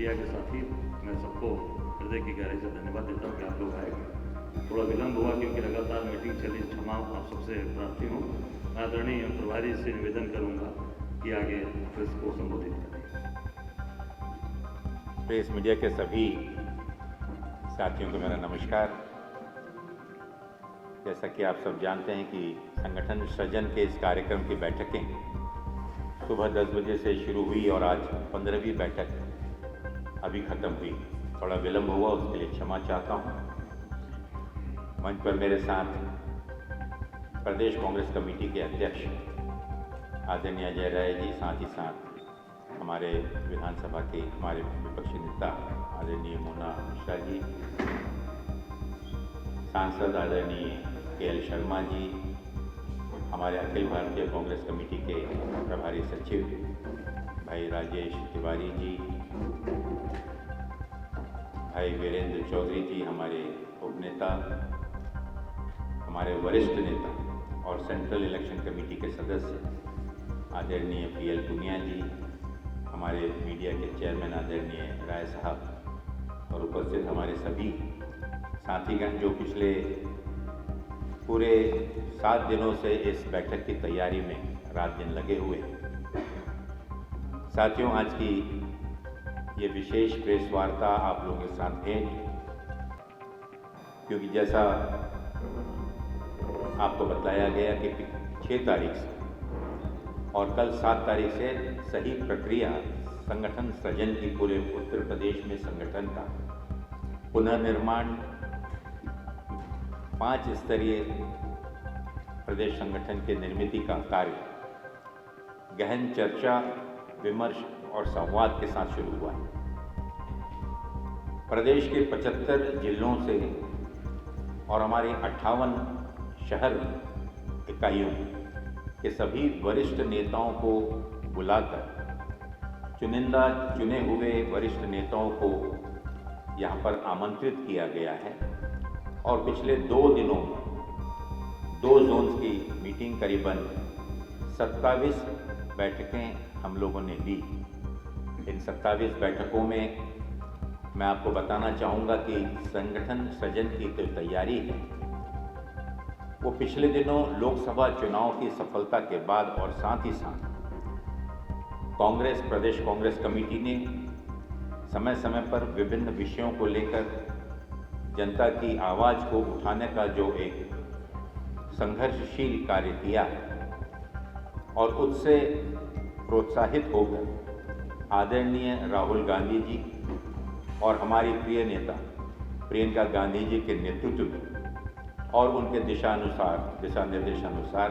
Media के साथी, मैं सबको हृदय की गहराई से धन्यवाद देता हूँ कि आप लोग आए। थोड़ा विलंब हुआ क्योंकि लगातार मीटिंग चली, क्षमा आप सबसे प्रार्थी हूँ। मैं आदरणीय प्रभारी से निवेदन करूँगा कि आगे प्रेस को संबोधित करें। प्रेस मीडिया के सभी साथियों को मेरा नमस्कार। जैसा कि आप सब जानते हैं कि संगठन सृजन के इस कार्यक्रम की बैठकें सुबह 10 बजे से शुरू हुई और आज 15वीं बैठक अभी ख़त्म हुई। थोड़ा विलंब हुआ, उसके लिए क्षमा चाहता हूँ। मंच पर मेरे साथ प्रदेश कांग्रेस कमेटी के अध्यक्ष आदरणीय अजय राय जी, साथ ही साथ हमारे विधानसभा के हमारे विपक्षी नेता आदरणीय मोना मिश्रा जी, सांसद आदरणीय KL शर्मा जी, हमारे अखिल भारतीय कांग्रेस कमेटी के प्रभारी सचिव भाई राजेश तिवारी जी, भाई वीरेंद्र चौधरी जी, हमारे उपनेता, हमारे वरिष्ठ नेता और सेंट्रल इलेक्शन कमेटी के सदस्य आदरणीय PL पुनिया जी, हमारे मीडिया के चेयरमैन आदरणीय राय साहब और उपस्थित हमारे सभी साथीगण जो पिछले पूरे 7 दिनों से इस बैठक की तैयारी में रात दिन लगे हुए हैं। साथियों, आज की ये विशेष प्रेस वार्ता आप लोगों के साथ भेंट, क्योंकि जैसा आपको बताया गया कि 6 तारीख से और कल 7 तारीख से सही प्रक्रिया संगठन सृजन की पूरे उत्तर प्रदेश में संगठन का पुनर्निर्माण 5 स्तरीय प्रदेश संगठन के निर्मित का कार्य गहन चर्चा, विमर्श और संवाद के साथ शुरू हुआ है। प्रदेश के 75 जिलों से और हमारी 58 शहर इकाइयों के सभी वरिष्ठ नेताओं को बुलाकर चुनिंदा चुने हुए वरिष्ठ नेताओं को यहाँ पर आमंत्रित किया गया है और पिछले 2 दिनों में 2 जोन्स की मीटिंग, करीबन 27 बैठकें हम लोगों ने ली। इन 27 बैठकों में मैं आपको बताना चाहूँगा कि संगठन सृजन की जो तैयारी है वो पिछले दिनों लोकसभा चुनाव की सफलता के बाद और साथ ही साथ प्रदेश कांग्रेस कमेटी ने समय समय पर विभिन्न विषयों को लेकर जनता की आवाज़ को उठाने का जो एक संघर्षशील कार्य किया है और उससे प्रोत्साहित होकर आदरणीय राहुल गांधी जी और हमारी प्रिय नेता प्रियंका गांधी जी के नेतृत्व में और उनके दिशा निर्देशानुसार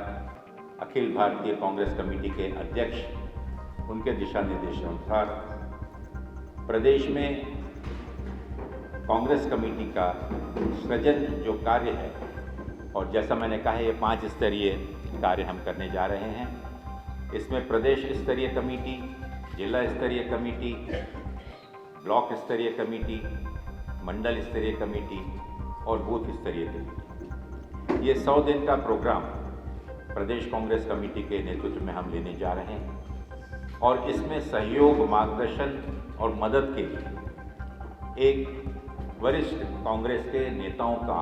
अखिल भारतीय कांग्रेस कमेटी के अध्यक्ष उनके दिशा निर्देशानुसार प्रदेश में कांग्रेस कमेटी का सृजन जो कार्य है, और जैसा मैंने कहा ये 5 स्तरीय कार्य हम करने जा रहे हैं। इसमें प्रदेश स्तरीय कमेटी, जिला स्तरीय कमेटी, ब्लॉक स्तरीय कमेटी, मंडल स्तरीय कमेटी और बूथ स्तरीय कमेटी, ये 100 दिन का प्रोग्राम प्रदेश कांग्रेस कमेटी के नेतृत्व में हम लेने जा रहे हैं और इसमें सहयोग, मार्गदर्शन और मदद के लिए एक वरिष्ठ कांग्रेस के नेताओं का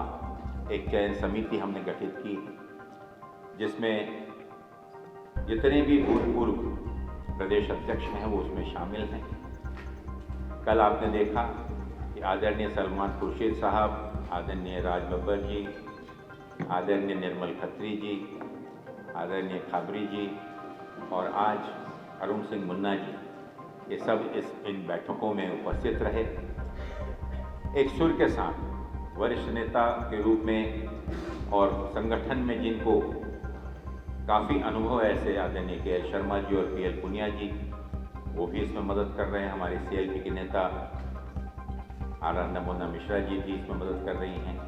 एक चयन समिति हमने गठित की, जिसमें जितने भी भूतपूर्व प्रदेश अध्यक्ष हैं वो उसमें शामिल हैं। कल आपने देखा कि आदरणीय सलमान खुर्शीद साहब, आदरणीय राज बब्बर जी, आदरणीय निर्मल खत्री जी, आदरणीय खाबरी जी और आज अरुण सिंह मुन्ना जी, ये सब इन बैठकों में उपस्थित रहे। एक सुर के साथ वरिष्ठ नेता के रूप में और संगठन में जिनको काफ़ी अनुभव है, ऐसे आदरणीय KL शर्मा जी और PL पुनिया जी, वो भी इसमें मदद कर रहे हैं। हमारे CLP के नेता मोना मिश्रा जी भी इसमें मदद कर रही हैं,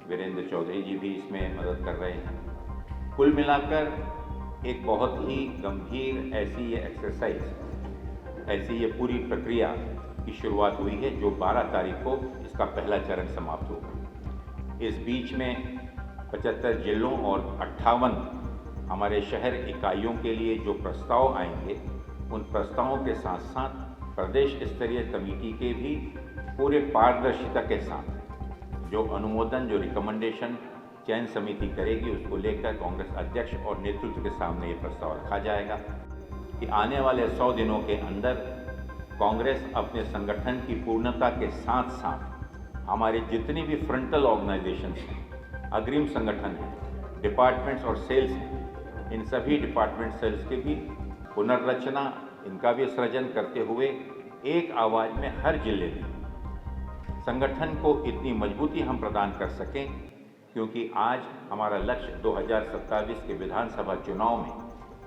वीरेंद्र चौधरी जी भी इसमें मदद कर रहे हैं। कुल मिलाकर एक बहुत ही गंभीर ऐसी ये एक्सरसाइज, ऐसी ये पूरी प्रक्रिया की शुरुआत हुई है जो 12 तारीख को इसका पहला चरण समाप्त होगा। इस बीच में 75 जिलों और 58 हमारे शहर इकाइयों के लिए जो प्रस्ताव आएंगे, उन प्रस्तावों के साथ साथ प्रदेश स्तरीय कमेटी के भी पूरे पारदर्शिता के साथ जो अनुमोदन, जो रिकमेंडेशन चयन समिति करेगी, उसको लेकर कांग्रेस अध्यक्ष और नेतृत्व के सामने ये प्रस्ताव रखा जाएगा कि आने वाले 100 दिनों के अंदर कांग्रेस अपने संगठन की पूर्णता के साथ साथ हमारे जितनी भी फ्रंटल ऑर्गेनाइजेशंस हैं, अग्रिम संगठन हैं, डिपार्टमेंट्स और सेल्स हैं, इन सभी डिपार्टमेंट सेल्स की भी पुनर्रचना, इनका भी सृजन करते हुए एक आवाज़ में हर जिले में संगठन को इतनी मजबूती हम प्रदान कर सकें, क्योंकि आज हमारा लक्ष्य 2027 के विधानसभा चुनाव में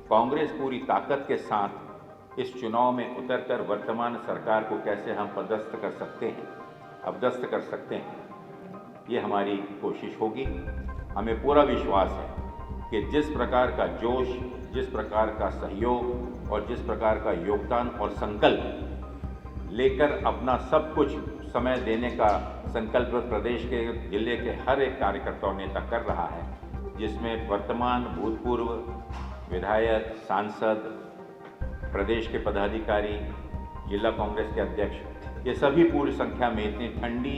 कांग्रेस पूरी ताकत के साथ इस चुनाव में उतरकर वर्तमान सरकार को कैसे हम पदस्थ कर सकते हैं, अपदस्थ कर सकते हैं, ये हमारी कोशिश होगी। हमें पूरा विश्वास है कि जिस प्रकार का जोश, जिस प्रकार का सहयोग और जिस प्रकार का योगदान और संकल्प लेकर अपना सब कुछ समय देने का संकल्प प्रदेश के जिले के हर एक कार्यकर्ता और नेता कर रहा है, जिसमें वर्तमान, भूतपूर्व विधायक, सांसद, प्रदेश के पदाधिकारी, जिला कांग्रेस के अध्यक्ष, ये सभी पूरी संख्या में इतनी ठंडी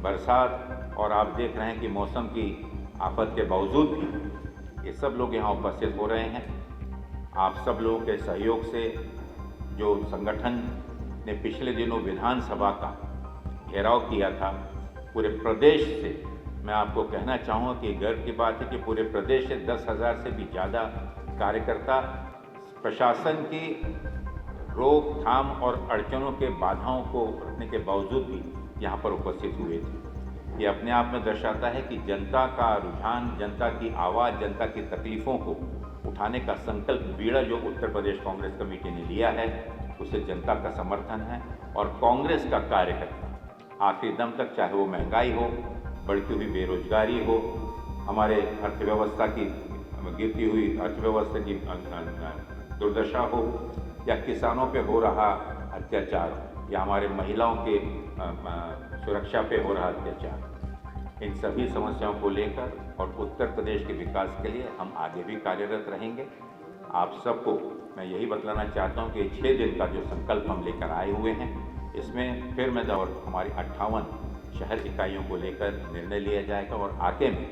बरसात और आप देख रहे हैं कि मौसम की आफत के बावजूद भी ये सब लोग यहाँ उपस्थित हो रहे हैं। आप सब लोगों के सहयोग से जो संगठन ने पिछले दिनों विधानसभा का घेराव किया था, पूरे प्रदेश से मैं आपको कहना चाहूँगा कि गर्व की बात है कि पूरे प्रदेश से 10,000 से भी ज़्यादा कार्यकर्ता प्रशासन की रोकथाम और अड़चनों के बाधाओं को रखने के बावजूद भी यहाँ पर उपस्थित हुए थे। ये अपने आप में दर्शाता है कि जनता का रुझान, जनता की आवाज़, जनता की तकलीफ़ों को उठाने का संकल्प, बीड़ा जो उत्तर प्रदेश कांग्रेस कमेटी ने लिया है, उसे जनता का समर्थन है। और कांग्रेस का कार्यकर्ता आखिरी दम तक, चाहे वो महंगाई हो, बढ़ती हुई बेरोजगारी हो, हमारे अर्थव्यवस्था की गिरती हुई अर्थव्यवस्था की दुर्दशा हो, या किसानों पे हो रहा अत्याचार, या हमारे महिलाओं के सुरक्षा पे हो रहा अत्याचार, इन सभी समस्याओं को लेकर और उत्तर प्रदेश के विकास के लिए हम आगे भी कार्यरत रहेंगे। आप सबको मैं यही बतलाना चाहता हूँ कि 6 दिन का जो संकल्प हम लेकर आए हुए हैं, इसमें फिर मैं और हमारी 58 शहर इकाइयों को लेकर निर्णय लिया जाएगा और आगे में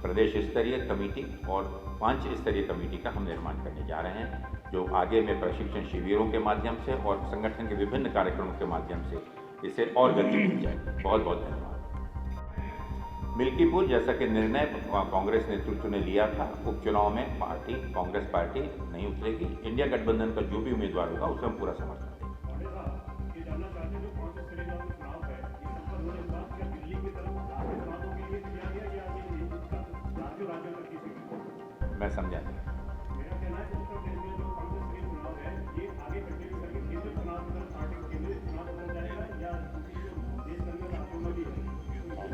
प्रदेश स्तरीय कमेटी और 5 स्तरीय कमेटी का हम निर्माण करने जा रहे हैं, जो आगे में प्रशिक्षण शिविरों के माध्यम से और संगठन के विभिन्न कार्यक्रमों के माध्यम से इसे और गति मिल जाएगी। बहुत बहुत धन्यवाद। मिल्कीपुर, जैसा कि निर्णय कांग्रेस नेतृत्व ने लिया था, उपचुनाव में कांग्रेस पार्टी नहीं उतरेगी। इंडिया गठबंधन का जो भी उम्मीदवार होगा उसे हम पूरा समर्थन देंगे। मैं समझा नहीं।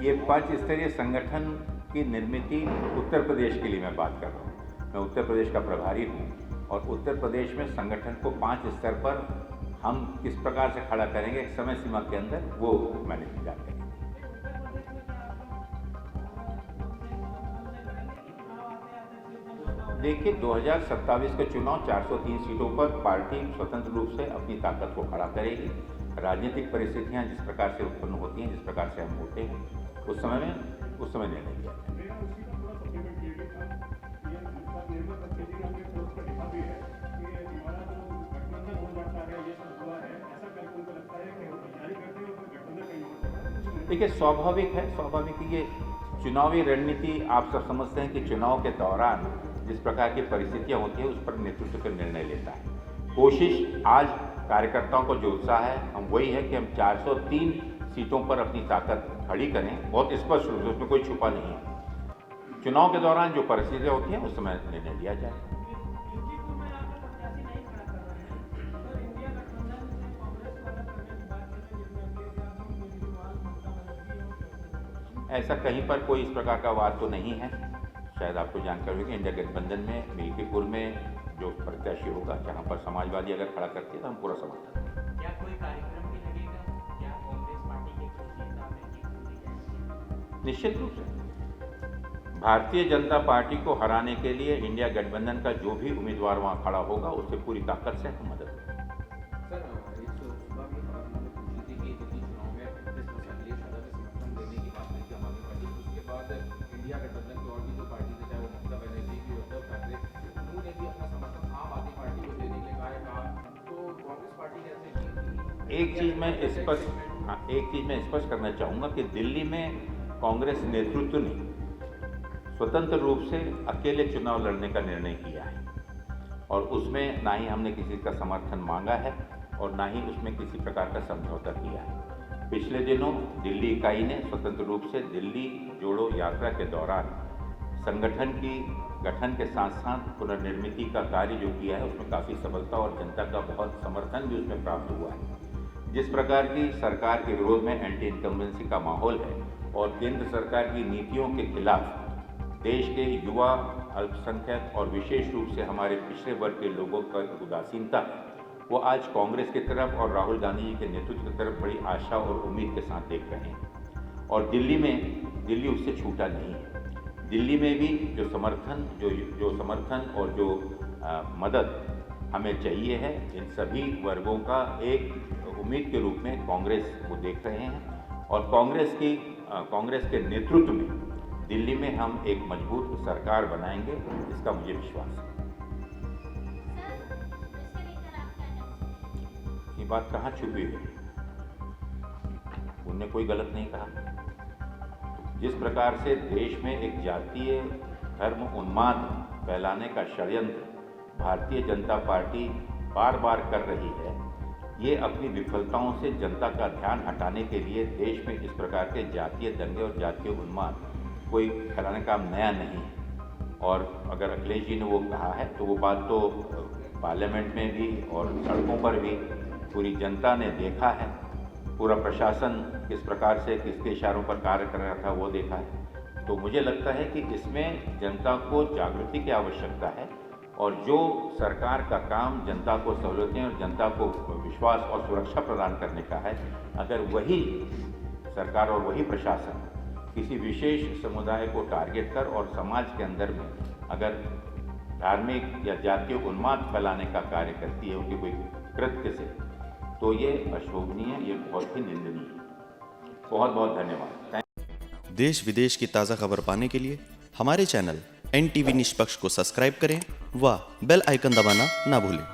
ये 5 स्तरीय संगठन की निर्मित उत्तर प्रदेश के लिए मैं बात कर रहा हूँ। मैं उत्तर प्रदेश का प्रभारी हूँ और उत्तर प्रदेश में संगठन को 5 स्तर पर हम किस प्रकार से खड़ा करेंगे एक समय सीमा के अंदर, वो मैंने जानकारी। देखिए, 2027 के चुनाव 403 सीटों पर पार्टी स्वतंत्र रूप से अपनी ताकत को खड़ा करेगी। राजनीतिक परिस्थितियां जिस प्रकार से उत्पन्न होती हैं, जिस प्रकार से हम होते हैं, उस समय निर्णय लिया जाए। देखिए, स्वाभाविक है ये चुनावी रणनीति। आप सब समझते हैं कि चुनाव के दौरान जिस प्रकार की परिस्थितियां होती है, उस पर नेतृत्व का निर्णय लेता है। कोशिश आज कार्यकर्ताओं को जो उत्साह है, हम वही है कि हम 403 सीटों पर अपनी ताकत खड़ी करें, बहुत स्पष्ट रूप से, उसमें कोई छुपा नहीं है। चुनाव के दौरान जो परिस्थितियां होती हैं, उस समय निर्णय लिया जाए। ऐसा कहीं पर कोई इस प्रकार का वाद तो नहीं है। शायद आपको जानकारी होगी, इंडिया गठबंधन में मिल्कीपुर में जो प्रत्याशी होगा, जहाँ पर समाजवादी अगर खड़ा करती है तो हम पूरा समर्थन देंगे। क्या कोई कार्यक्रम भी लगेगा? क्या कांग्रेस पार्टी के किसी नेता में? निश्चित रूप से भारतीय जनता पार्टी को हराने के लिए इंडिया गठबंधन का जो भी उम्मीदवार वहाँ खड़ा होगा, उससे पूरी ताकत से हम मदद करेंगे। सर, सुबह भी खबर हमने पूछी थी कि दिल्ली चुनाव में जिस तरह से अखिलेश यादव के समर्थन देने की बात कही थी आम आदमी पार्टी, उसके बाद इंडिया गठबंधन की और भी जो पार्टी थी, चाहे वो ममता बनर्जी की, उद्धव ठाकरे, उन्होंने भी अपना समर्थन आम आदमी पार्टी को देने के लिए कहा। तो कांग्रेस पार्टी कैसे एक चीज़ मैं स्पष्ट करना चाहूँगा कि दिल्ली में कांग्रेस नेतृत्व ने स्वतंत्र रूप से अकेले चुनाव लड़ने का निर्णय किया है और उसमें ना ही हमने किसी का समर्थन मांगा है और ना ही उसमें किसी प्रकार का समझौता किया है। पिछले दिनों दिल्ली इकाई ने स्वतंत्र रूप से दिल्ली जोड़ो यात्रा के दौरान संगठन की गठन के साथ साथ पुनर्निर्मिति का कार्य जो किया है उसमें काफ़ी सफलता और जनता का बहुत समर्थन भी उसमें प्राप्त हुआ है। जिस प्रकार की सरकार के विरोध में एंटी इनकम्बेंसी का माहौल है और केंद्र सरकार की नीतियों के खिलाफ देश के युवा, अल्पसंख्यक और विशेष रूप से हमारे पिछड़े वर्ग के लोगों का उदासीनता है, वो आज कांग्रेस की तरफ और राहुल गांधी जी के नेतृत्व की तरफ बड़ी आशा और उम्मीद के साथ देख रहे हैं। और दिल्ली उससे छूटा नहीं है। दिल्ली में भी जो समर्थन और जो मदद हमें चाहिए है, इन सभी वर्गों का एक उम्मीद के रूप में कांग्रेस को देख रहे हैं और कांग्रेस के नेतृत्व में दिल्ली में हम एक मजबूत सरकार बनाएंगे, इसका मुझे विश्वास है। ये बात कहाँ छुपी है? उन्होंने कोई गलत नहीं कहा। जिस प्रकार से देश में एक जातीय धर्म उन्माद फैलाने का षड्यंत्र भारतीय जनता पार्टी बार बार कर रही है, ये अपनी विफलताओं से जनता का ध्यान हटाने के लिए देश में इस प्रकार के जातीय दंगे और जातीय उन्माद कोई फैलाने का नया नहीं है। और अगर अखिलेश जी ने वो कहा है तो वो बात तो पार्लियामेंट में भी और सड़कों पर भी पूरी जनता ने देखा है। पूरा प्रशासन किस प्रकार से किसके इशारों पर कार्य कर रहा था वो देखा है। तो मुझे लगता है कि इसमें जनता को जागृति की आवश्यकता है और जो सरकार का काम जनता को सहूलतें और जनता को विश्वास और सुरक्षा प्रदान करने का है, अगर वही सरकार और वही प्रशासन किसी विशेष समुदाय को टारगेट कर और समाज के अंदर में अगर धार्मिक या जातीय उन्माद फैलाने का कार्य करती है उनके कोई कृत्य से, तो ये अशोभनीय, ये बहुत ही निंदनीय है। बहुत बहुत धन्यवाद। देश विदेश की ताज़ा खबर पाने के लिए हमारे चैनल NTV निष्पक्ष को सब्सक्राइब करें व बेल आइकन दबाना ना भूलें।